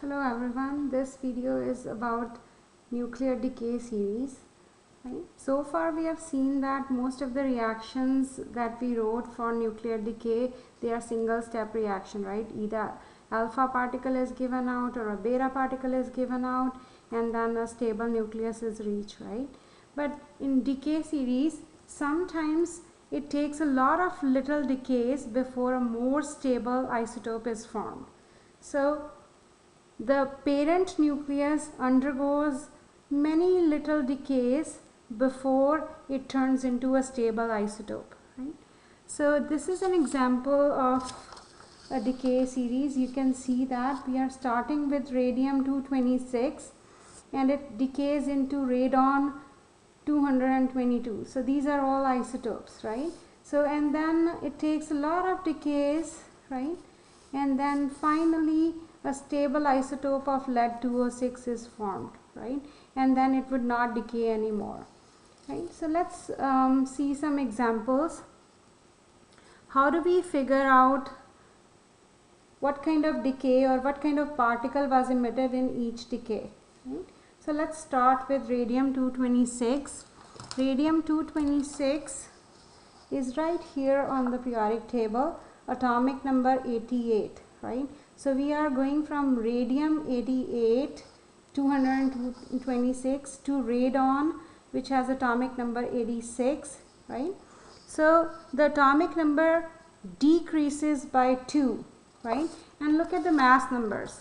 Hello everyone, this video is about nuclear decay series. Right? So far we have seen that most of the reactions that we wrote for nuclear decay, they are single step reaction, right? Either alpha particle is given out or a beta particle is given out and then a stable nucleus is reached, right? But in decay series, sometimes it takes a lot of little decays before a more stable isotope is formed. So the parent nucleus undergoes many little decays before it turns into a stable isotope. Right? So this is an example of a decay series. You can see that we are starting with radium-226 and it decays into radon-222. So these are all isotopes, right? So and then it takes a lot of decays, right? And then finally a stable isotope of lead-206 is formed, right? And then it would not decay anymore, right? So let's see some examples. How do we figure out what kind of decay or what kind of particle was emitted in each decay, right? So let's start with radium-226. Radium-226 is right here on the periodic table, atomic number 88, right? So we are going from radium 88 226 to radon, which has atomic number 86, right? So the atomic number decreases by 2, right? And look at the mass numbers,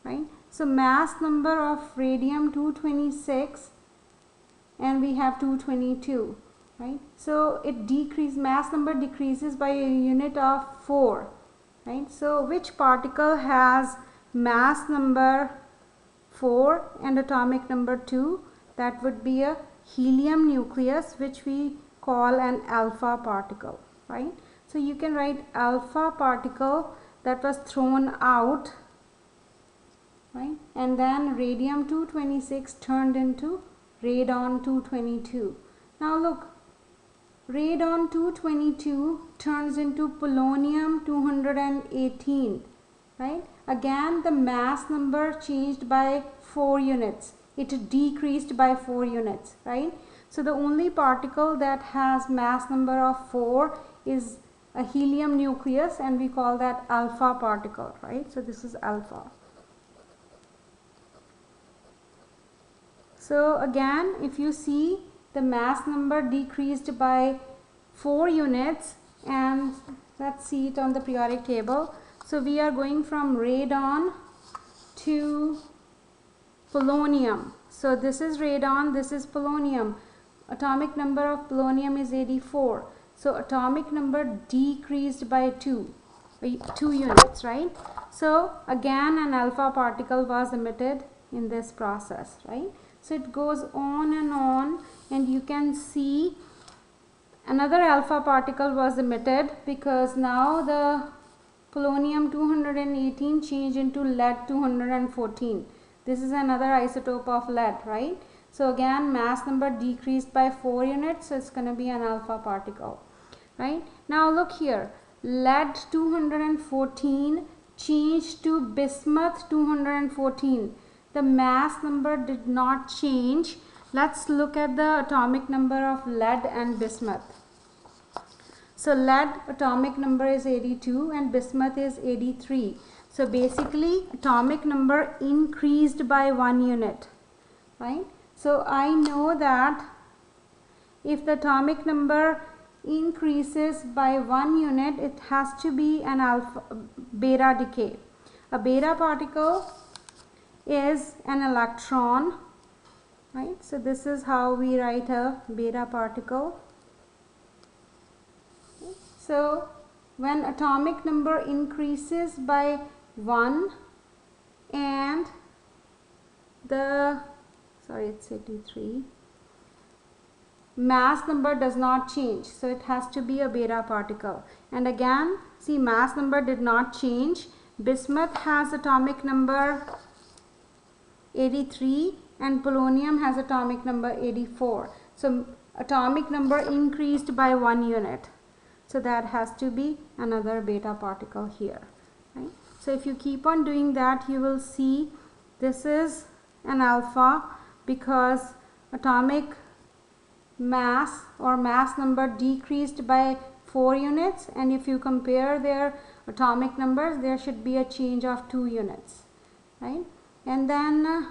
right? So mass number of radium 226 and we have 222, right? So it mass number decreases by a unit of 4, right? So which particle has mass number 4 and atomic number 2? That would be a helium nucleus, which we call an alpha particle, right? So you can write alpha particle that was thrown out, right? And then radium-226 turned into radon-222. Now look, radon-222 turns into polonium-218, right? Again the mass number changed by 4 units. It decreased by 4 units, right? So the only particle that has mass number of 4 is a helium nucleus and we call that alpha particle, right? So this is alpha. So again, if you see, the mass number decreased by 4 units and let's see it on the periodic table. So we are going from radon to polonium. So this is radon, this is polonium. Atomic number of polonium is 84. So atomic number decreased by 2 units, right? So again an alpha particle was emitted in this process, right? So it goes on and you can see another alpha particle was emitted because now the polonium-218 changed into lead-214. This is another isotope of lead, right? So again mass number decreased by 4 units, so it's going to be an alpha particle, right? Now look here, lead-214 changed to bismuth-214. The mass number did not change. Let's look at the atomic number of lead and bismuth. So lead atomic number is 82 and bismuth is 83. So basically atomic number increased by 1 unit, right? So I know that if the atomic number increases by 1 unit, it has to be an beta decay. A beta particle is an electron, right? So this is how we write a beta particle. So when atomic number increases by 1 and it's 83, mass number does not change, so it has to be a beta particle. And again, see, mass number did not change. Bismuth has atomic number 83 and polonium has atomic number 84. So atomic number increased by 1 unit. So that has to be another beta particle here, right? So if you keep on doing that, you will see this is an alpha because atomic mass or mass number decreased by 4 units, and if you compare their atomic numbers, there should be a change of 2 units, right? And then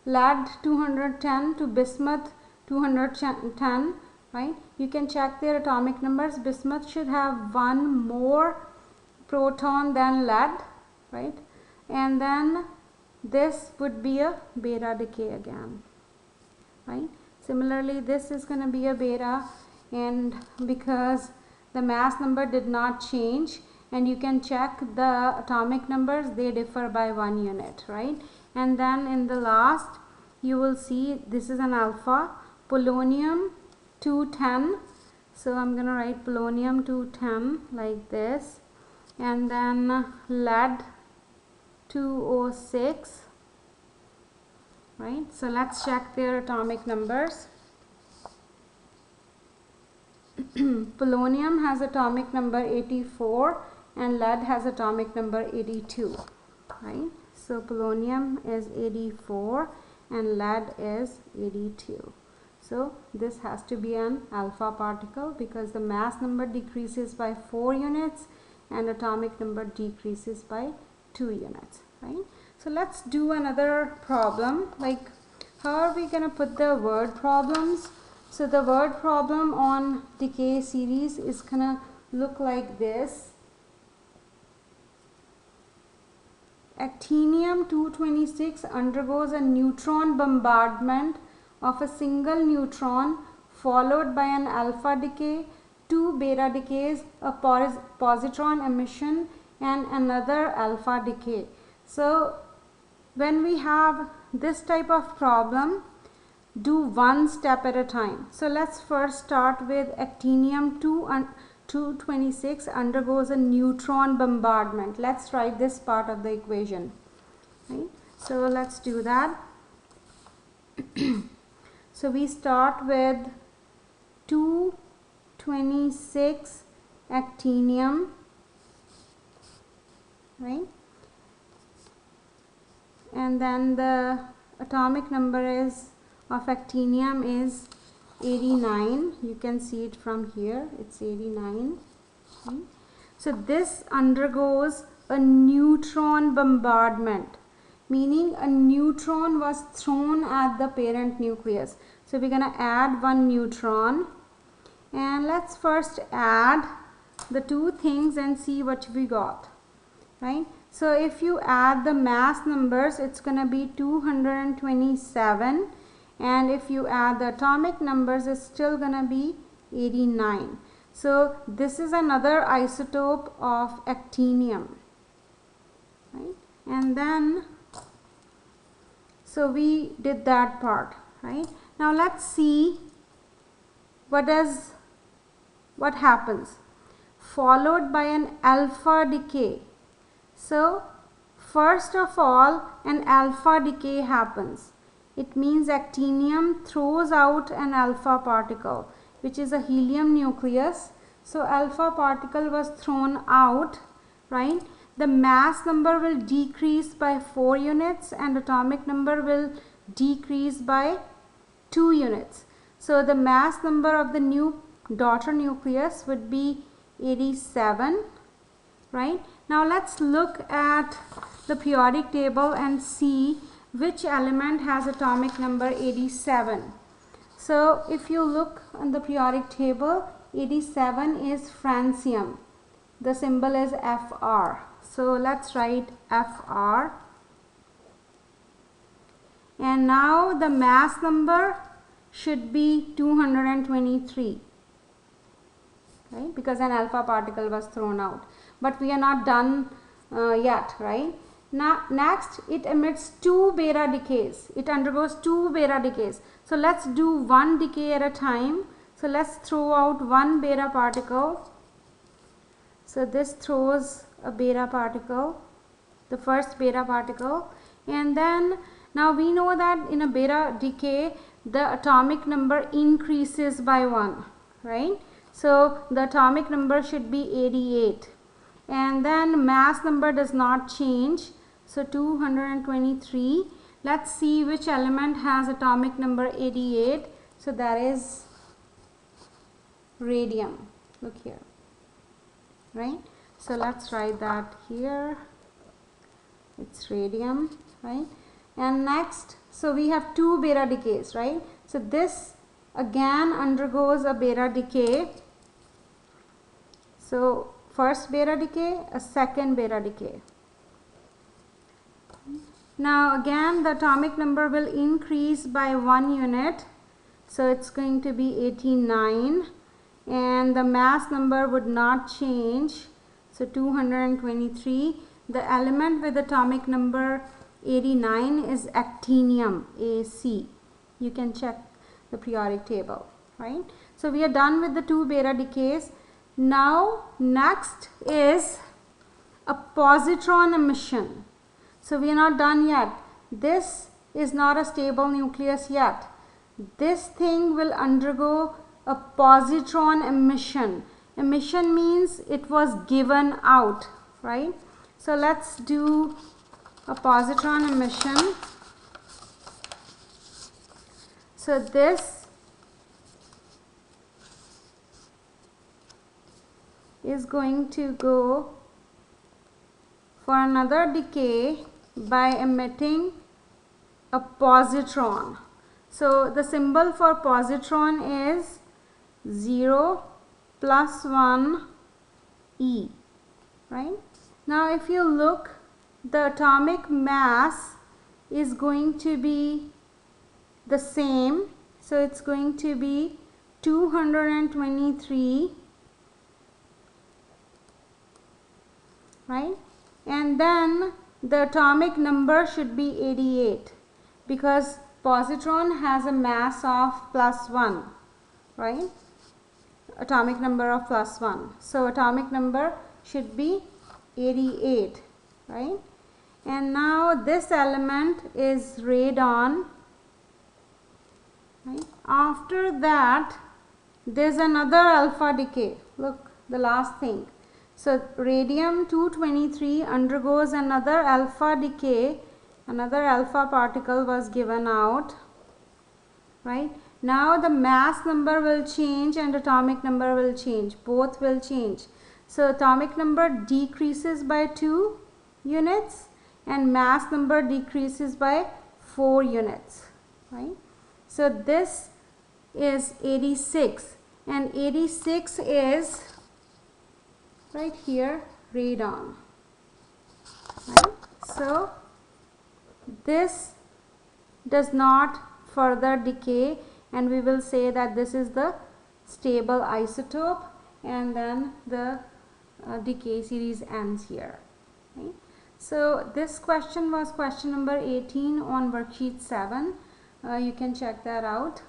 lead 210 to bismuth 210, right? You can check their atomic numbers. Bismuth should have 1 more proton than lead, right? And then this would be a beta decay again, right? Similarly, this is going to be a beta, and because the mass number did not change, and you can check the atomic numbers, they differ by 1 unit, right? And then in the last, you will see this is an alpha, polonium 210. So I'm going to write polonium 210 like this, and then lead 206, right? So let's check their atomic numbers. Polonium has atomic number 84 and lead has atomic number 82, right? So polonium is 84 and lead is 82. So this has to be an alpha particle because the mass number decreases by 4 units and atomic number decreases by 2 units, right? So let's do another problem. Like, how are we going to put the word problems? So the word problem on decay series is going to look like this. Actinium-226 undergoes a neutron bombardment of a single neutron followed by an alpha decay, 2 beta decays, a positron emission, and another alpha decay. So when we have this type of problem, do one step at a time. So let's first start with actinium-226 undergoes a neutron bombardment. Let's write this part of the equation, right? So let's do that. So we start with 226 actinium, right? And then the atomic number is of actinium is 89. You can see it from here, it's 89, right? So this undergoes a neutron bombardment, meaning a neutron was thrown at the parent nucleus. So we're going to add 1 neutron, and let's first add the 2 things and see what we got, right? So if you add the mass numbers, it's going to be 227, and if you add the atomic numbers, it's still going to be 89. So this is another isotope of actinium, right? And then so we did that part, right? Now let's see what happens followed by an alpha decay. So first of all, an alpha decay happens. It means actinium throws out an alpha particle, which is a helium nucleus. So alpha particle was thrown out, right? The mass number will decrease by 4 units and atomic number will decrease by 2 units. So the mass number of the new daughter nucleus would be 87, right? Now let's look at the periodic table and see which element has atomic number 87. So if you look on the periodic table, 87 is francium. The symbol is Fr. So let's write Fr. And now the mass number should be 223, right? Because an alpha particle was thrown out. But we are not done yet, right? Now next it emits 2 beta decays. It undergoes 2 beta decays. So let's do 1 decay at a time. So let's throw out 1 beta particle. So this throws a beta particle, the first beta particle, and then now we know that in a beta decay the atomic number increases by 1, right? So the atomic number should be 88, and then mass number does not change, so 223, let's see which element has atomic number 88. So that is radium. Look here, right? So let's write that here. It's radium, right? And next, so we have two beta decays, right? So this again undergoes a beta decay. So first beta decay, a second beta decay. Now again the atomic number will increase by 1 unit. So it's going to be 89, and the mass number would not change. So 223. The element with atomic number 89 is actinium, AC. You can check the periodic table, right? So we are done with the two beta decays. Now next is a positron emission. So we are not done yet. This is not a stable nucleus yet. This thing will undergo a positron emission. Emission means it was given out, right? So let's do a positron emission. So this is going to go for another decay by emitting a positron. So the symbol for positron is 0 plus 1 E, right? Now if you look, the atomic mass is going to be the same. So it's going to be 223, right? And then the atomic number should be 88 because positron has a mass of plus 1, right? Atomic number of plus 1. So atomic number should be 88, right? And now this element is radon, right? After that there's another alpha decay. Look, the last thing. So radium 223 undergoes another alpha decay. Another alpha particle was given out, right? Now the mass number will change and atomic number will change. Both will change. So atomic number decreases by 2 units and mass number decreases by 4 units, right? So this is 86, and 86 is right here, radon, right? So this does not further decay, and we will say that this is the stable isotope, and then the decay series ends here, right? So this question was question number 18 on worksheet 7. You can check that out.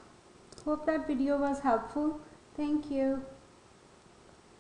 Hope that video was helpful. Thank you.